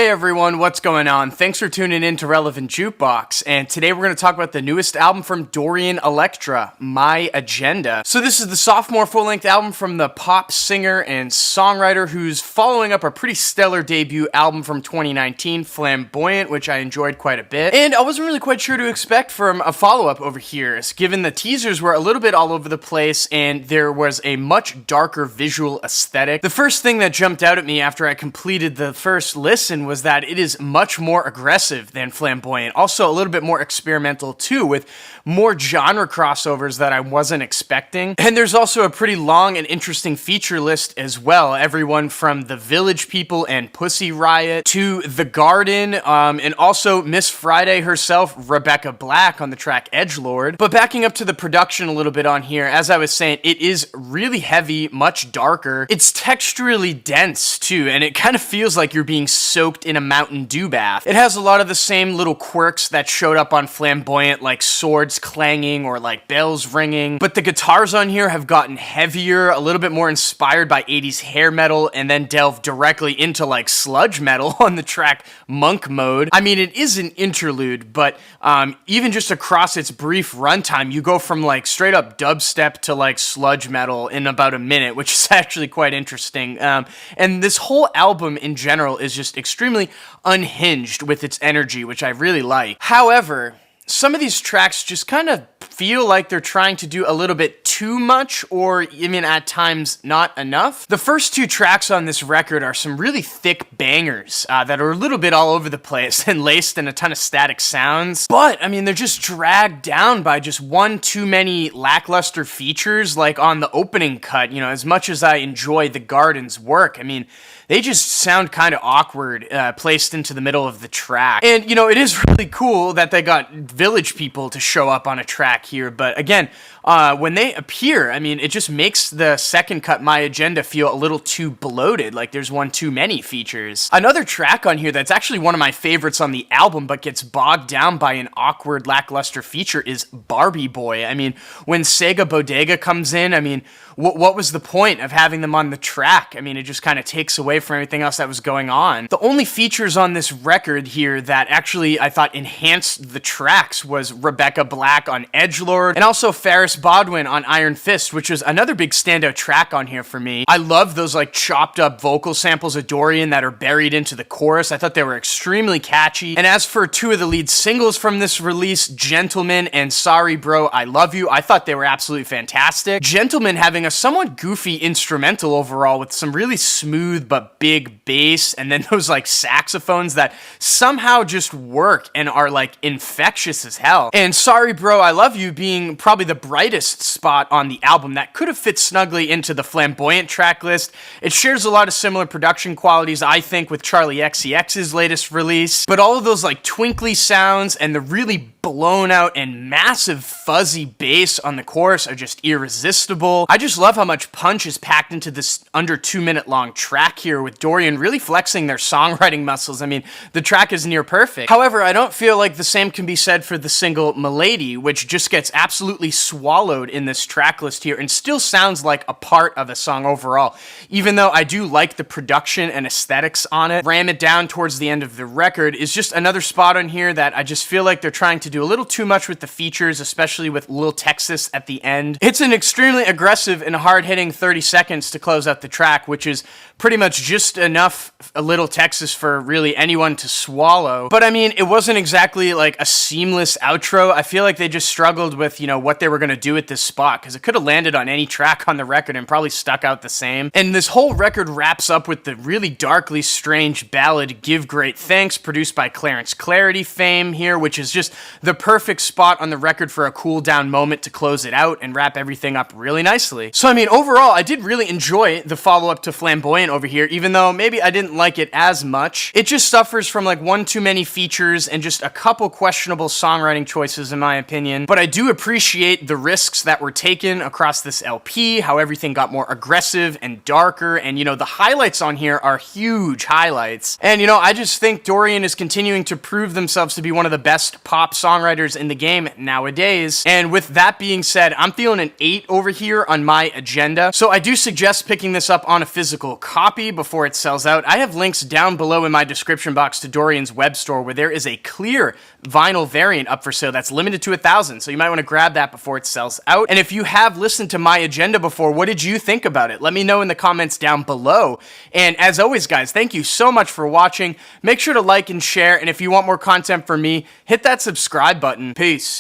Hey everyone, what's going on? Thanks for tuning in to Relevant Jukebox, and today we're going to talk about the newest album from Dorian Electra, My Agenda. So this is the sophomore full-length album from the pop singer and songwriter who's following up a pretty stellar debut album from 2019, Flamboyant, which I enjoyed quite a bit. And I wasn't really quite sure to expect from a follow-up over here, as given the teasers were a little bit all over the place and there was a much darker visual aesthetic. The first thing that jumped out at me after I completed the first listen was that it is much more aggressive than Flamboyant. Also a little bit more experimental too, with more genre crossovers that I wasn't expecting. And there's also a pretty long and interesting feature list as well. Everyone from The Village People and Pussy Riot to The Garden, and also Miss Friday herself, Rebecca Black, on the track Edgelord. But backing up to the production a little bit on here, as I was saying, it is really heavy, much darker. It's texturally dense too, and it kind of feels like you're being soaked in a Mountain Dew bath. It has a lot of the same little quirks that showed up on Flamboyant, like swords clanging or like bells ringing, but the guitars on here have gotten heavier, a little bit more inspired by 80s hair metal, and then delved directly into like sludge metal on the track Monk Mode. I mean, it is an interlude, but even just across its brief runtime, you go from like straight up dubstep to like sludge metal in about a minute, which is actually quite interesting. And this whole album in general is just extremely unhinged with its energy, which I really like. However, some of these tracks just kind of feel like they're trying to do a little bit too much, or even at times not enough. The first two tracks on this record are some really thick bangers that are a little bit all over the place and laced in a ton of static sounds. But, I mean, they're just dragged down by just one too many lackluster features, like on the opening cut. You know, as much as I enjoy The Garden's work, I mean, they just sound kind of awkward, placed into the middle of the track. And, you know, it is really cool that they got Village People to show up on a track here, but again, when they appear, I mean, it just makes the second cut, My Agenda, feel a little too bloated, like there's one too many features. Another track on here that's actually one of my favorites on the album, but gets bogged down by an awkward, lackluster feature is Barbie Boy. I mean, when Sega Bodega comes in, I mean, what was the point of having them on the track? I mean, it just kind of takes away from everything else that was going on. The only features on this record here that actually I thought enhanced the tracks was Rebecca Black on Edgelord, and also Ferris Bodwin on Iron Fist, which was another big standout track on here for me. I love those like chopped up vocal samples of Dorian that are buried into the chorus. I thought they were extremely catchy. And as for two of the lead singles from this release, Gentleman and Sorry Bro, I Love You, I thought they were absolutely fantastic. Gentleman having a somewhat goofy instrumental overall with some really smooth but big bass, and then those like saxophones that somehow just work and are like infectious as hell. And Sorry Bro, I Love You being probably the brightest spot on the album that could have fit snugly into the Flamboyant track list. It shares a lot of similar production qualities, I think, with Charlie XCX's latest release, but all of those like twinkly sounds and the really blown out and massive fuzzy bass on the chorus are just irresistible. I just love how much punch is packed into this under 2 minute long track here, with Dorian really flexing their songwriting muscles. I mean, the track is near perfect. However, I don't feel like the same can be said for the single Milady, which just gets absolutely swallowed in this track list here and still sounds like a part of the song overall. Even though I do like the production and aesthetics on it, Ram It Down towards the end of the record is just another spot on here that I just feel like they're trying to do a little too much with the features, especially with Lil Texas at the end. It's an extremely aggressive and hard-hitting 30 seconds to close out the track, which is pretty much just enough a Lil Texas for really anyone to swallow. But I mean, it wasn't exactly like a seamless outro. I feel like they just struggled with, you know, what they were going to do at this spot, because it could have landed on any track on the record and probably stuck out the same. And this whole record wraps up with the really darkly strange ballad Give Great Thanks, produced by Clarence Clarity fame here, which is just the perfect spot on the record for a cool down moment to close it out and wrap everything up really nicely. So I mean, overall, I did really enjoy the follow-up to Flamboyant over here, even though maybe I didn't like it as much. It just suffers from like one too many features and just a couple questionable songwriting choices in my opinion, but I do appreciate the risks that were taken across this LP, how everything got more aggressive and darker, and you know, the highlights on here are huge highlights. And you know, I just think Dorian is continuing to prove themselves to be one of the best pop songwriters in the game nowadays. And with that being said, I'm feeling an 8 over here on my agenda. So I do suggest picking this up on a physical copy before it sells out. I have links down below in my description box to Dorian's web store where there is a clear vinyl variant up for sale that's limited to 1,000. So you might want to grab that before it sells out. And if you have listened to my agenda before, what did you think about it? Let me know in the comments down below. And as always, guys, thank you so much for watching. Make sure to like and share. And if you want more content from me, hit that subscribe button. Peace.